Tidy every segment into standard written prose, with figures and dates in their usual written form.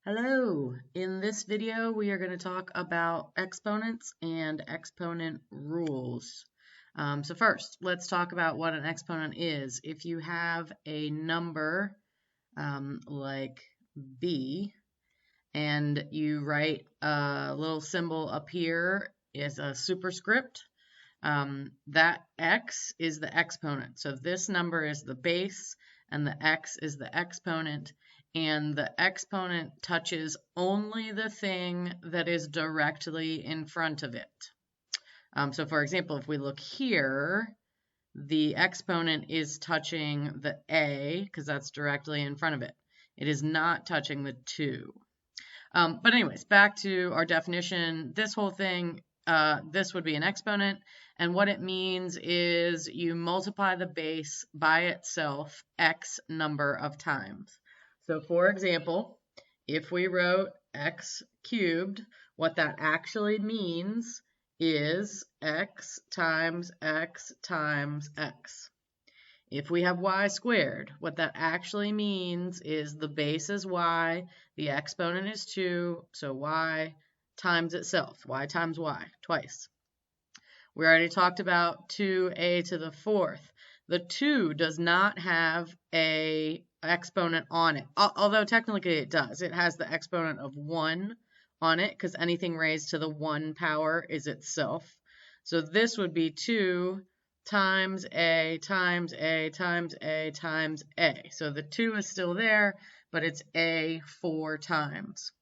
Hello! In this video, we are going to talk about exponents and exponent rules. So first, let's talk about what an exponent is. If you have a number like b, and you write a little symbol up here as a superscript, that x is the exponent. So this number is the base, and the x is the exponent. And the exponent touches only the thing that is directly in front of it. So for example, if we look here, the exponent is touching the a because that's directly in front of it. It is not touching the 2. But anyways, back to our definition. This whole thing, this would be an exponent. And what it means is you multiply the base by itself x number of times. So for example, if we wrote x cubed, what that actually means is x times x times x. If we have y squared, what that actually means is the base is y, the exponent is 2, so y times itself, y times y, twice. We already talked about 2a to the 4th. The 2 does not have a exponent on it, although technically it does. It has the exponent of 1 on it because anything raised to the 1 power is itself. So this would be 2 times a times a times a times a. So the 2 is still there, but it's a 4 times.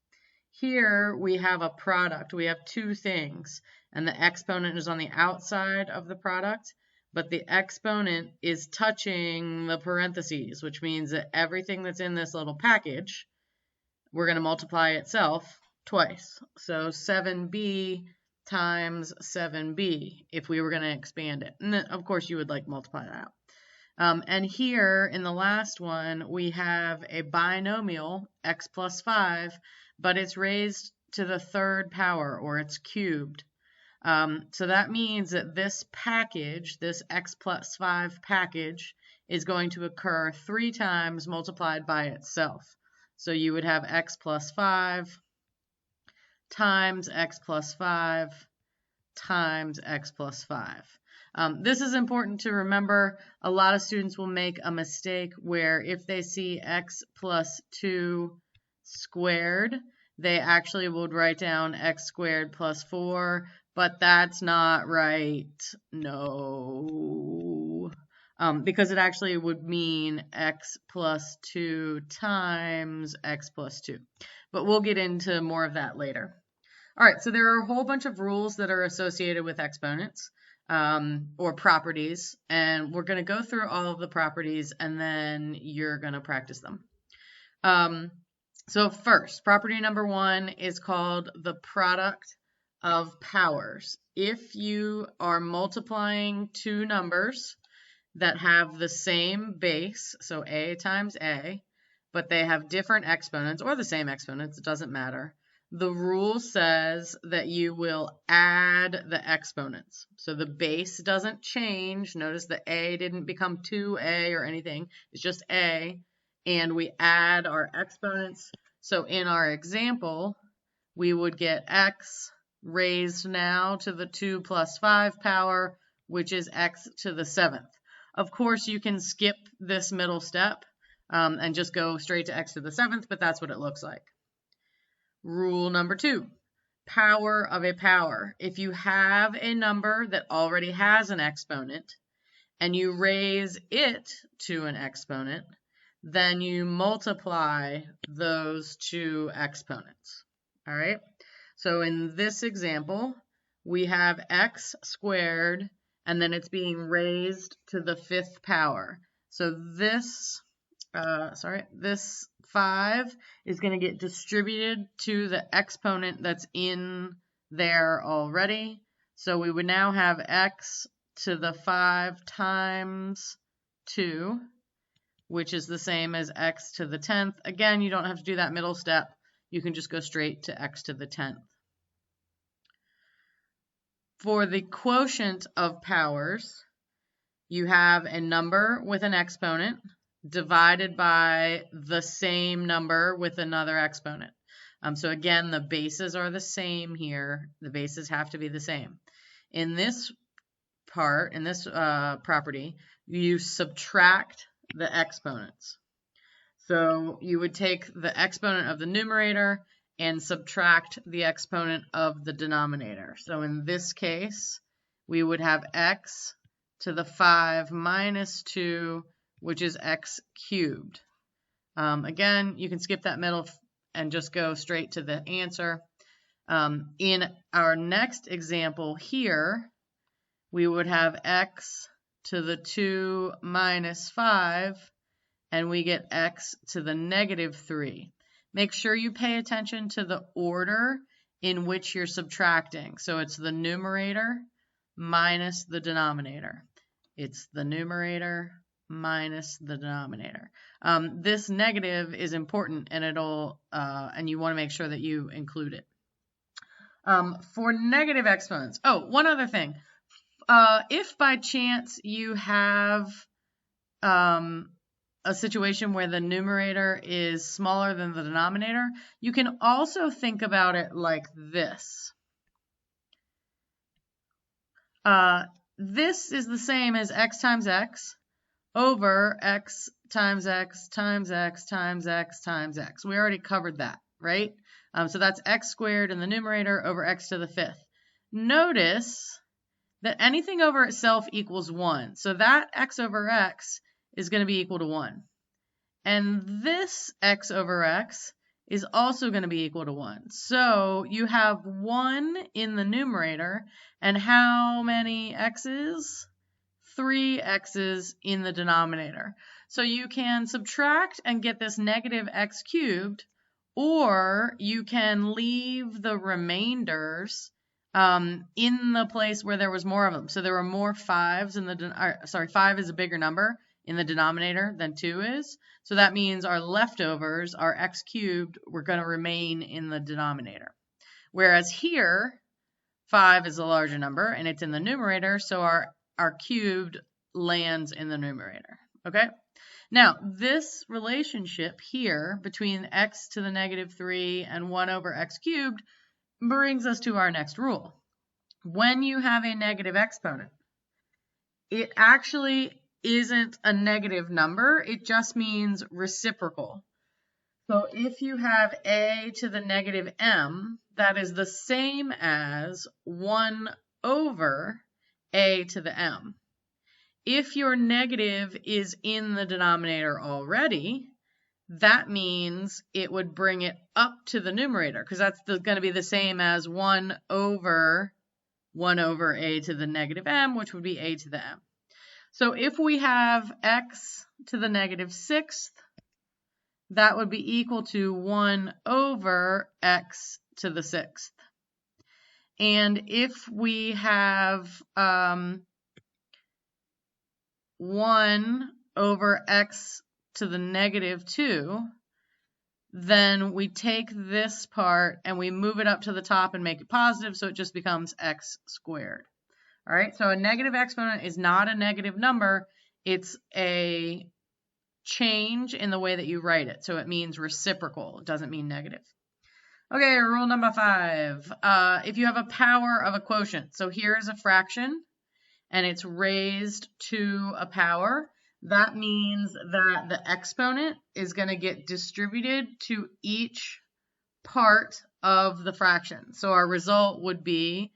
Here we have a product. We have two things, and the exponent is on the outside of the product, but the exponent is touching the parentheses, which means that everything that's in this little package, we're going to multiply itself twice. So 7b times 7b if we were going to expand it. And then, of course, you would multiply that out. And here in the last one, we have a binomial, x plus 5, but it's raised to the 3rd power, or it's cubed. So that means that this package, this x plus 5 package, is going to occur 3 times multiplied by itself. So you would have x plus 5 times x plus 5 times x plus 5. This is important to remember. A lot of students will make a mistake where if they see x plus 2 squared, they actually would write down x squared plus 4, but that's not right. No. Because it actually would mean x plus 2 times x plus 2. But we'll get into more of that later. All right, so there are a whole bunch of rules that are associated with exponents or properties, and we're going to go through all of the properties, and then you're going to practice them. So first, property number 1 is called the product of powers. If you are multiplying two numbers that have the same base, so a times a, but they have different exponents, or the same exponents, it doesn't matter, the rule says that you will add the exponents. So the base doesn't change. Notice the a didn't become 2a or anything. It's just a. And we add our exponents. So in our example, we would get x raised now to the 2 plus 5 power, which is x to the 7th. Of course, you can skip this middle step and just go straight to x to the 7th, but that's what it looks like. Rule number 2, power of a power. If you have a number that already has an exponent and you raise it to an exponent, then you multiply those two exponents. All right? So in this example, we have x squared, and then it's being raised to the 5th power. So this 5 is going to get distributed to the exponent that's in there already. So we would now have x to the 5 times 2, which is the same as x to the 10th. Again, you don't have to do that middle step. You can just go straight to x to the 10th. For the quotient of powers, you have a number with an exponent divided by the same number with another exponent. So again, the bases are the same here. The bases have to be the same. In this part, in this property, you subtract the exponents. So you would take the exponent of the numerator and subtract the exponent of the denominator. So in this case, we would have x to the 5 minus 2, which is x cubed. Again, you can skip that middle and just go straight to the answer. In our next example here, we would have x to the 2 minus 5, and we get x to the negative 3. Make sure you pay attention to the order in which you're subtracting. So it's the numerator minus the denominator. It's the numerator minus the denominator. This negative is important, and and you want to make sure that you include it. For negative exponents, one other thing. If by chance you have a situation where the numerator is smaller than the denominator, you can also think about it like this. This is the same as x times x over x times x times x times x times x. We already covered that, right? So that's x squared in the numerator over x to the 5th. Notice that anything over itself equals 1. So that x over x is going to be equal to 1. And this x over x is also going to be equal to 1. So you have 1 in the numerator, and how many x's? 3 x's in the denominator. So you can subtract and get this negative x cubed, or you can leave the remainders in the place where there was more of them. So there were more 5s in the, 5 is a bigger number in the denominator than 2 is. So that means our leftovers, our x cubed, were going to remain in the denominator. Whereas here, 5 is a larger number, and it's in the numerator, so our cubed lands in the numerator, okay? Now, this relationship here between x to the negative 3 and 1 over x cubed brings us to our next rule. When you have a negative exponent, it actually isn't a negative number, it just means reciprocal. So if you have a to the negative m, that is the same as 1 over a to the m. If your negative is in the denominator already, that means it would bring it up to the numerator, because that's going to be the same as 1 over a to the negative m, which would be a to the m. So if we have x to the negative 6th, that would be equal to 1 over x to the 6th. And if we have 1 over x to the negative 2, then we take this part and we move it up to the top and make it positive, so it just becomes x squared. All right, so a negative exponent is not a negative number, it's a change in the way that you write it. So it means reciprocal, it doesn't mean negative. Okay, rule number 5. If you have a power of a quotient, so here's a fraction and it's raised to a power, that means that the exponent is going to get distributed to each part of the fraction. So our result would be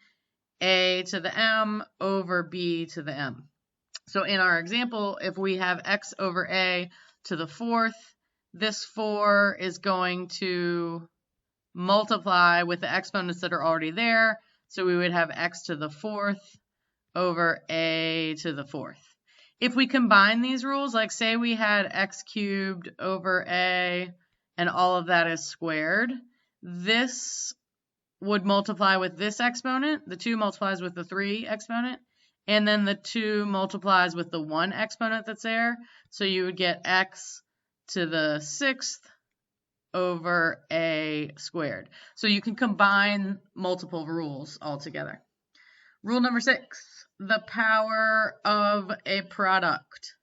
a to the m over b to the m. So in our example, if we have x over a to the 4th, this 4 is going to multiply with the exponents that are already there. So we would have x to the 4th over a to the 4th. If we combine these rules, like say we had x cubed over a and all of that is squared, this would multiply with this exponent, the 2 multiplies with the 3 exponent, and then the 2 multiplies with the 1 exponent that's there. So you would get x to the 6th over a squared. So you can combine multiple rules all together. Rule number 6, the power of a product.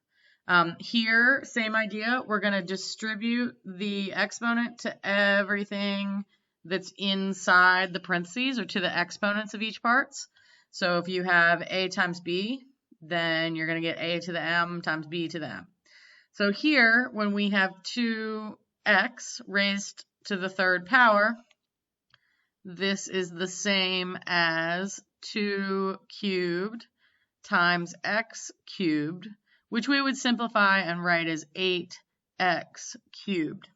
Here, same idea, we're going to distribute the exponent to everything that's inside the parentheses or to the exponents of each parts. So if you have a times b, then you're going to get a to the m times b to the m. So here, when we have 2x raised to the third power, this is the same as 2 cubed times x cubed, which we would simplify and write as 8x cubed.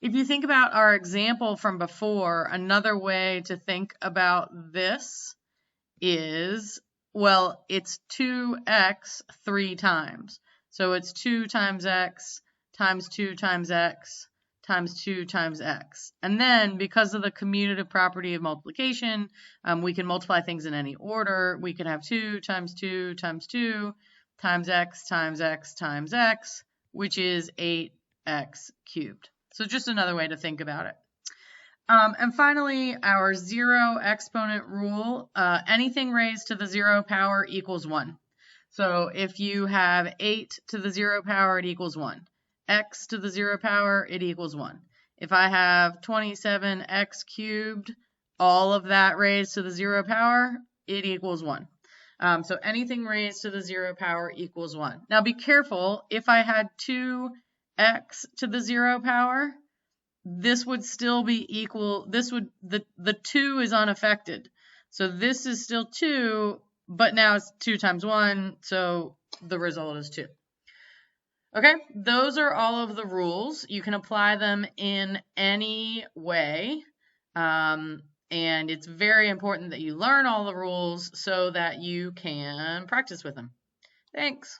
If you think about our example from before, another way to think about this is, well, it's 2x 3 times. So it's 2 times x times 2 times x times 2 times x. And then, because of the commutative property of multiplication, we can multiply things in any order. We could have 2 times 2 times 2 times x times x times x, which is 8x cubed. So just another way to think about it. And finally, our zero exponent rule, anything raised to the 0 power equals 1. So if you have 8 to the 0 power, it equals 1. X to the 0 power, it equals 1. If I have 27x cubed, all of that raised to the 0 power, it equals 1. So anything raised to the 0 power equals 1. Now be careful, if I had 2x to the 0 power, this would still be equal, the 2 is unaffected. So this is still 2, but now it's 2 times 1, so the result is 2. Okay, those are all of the rules. You can apply them in any way, and it's very important that you learn all the rules so that you can practice with them. Thanks.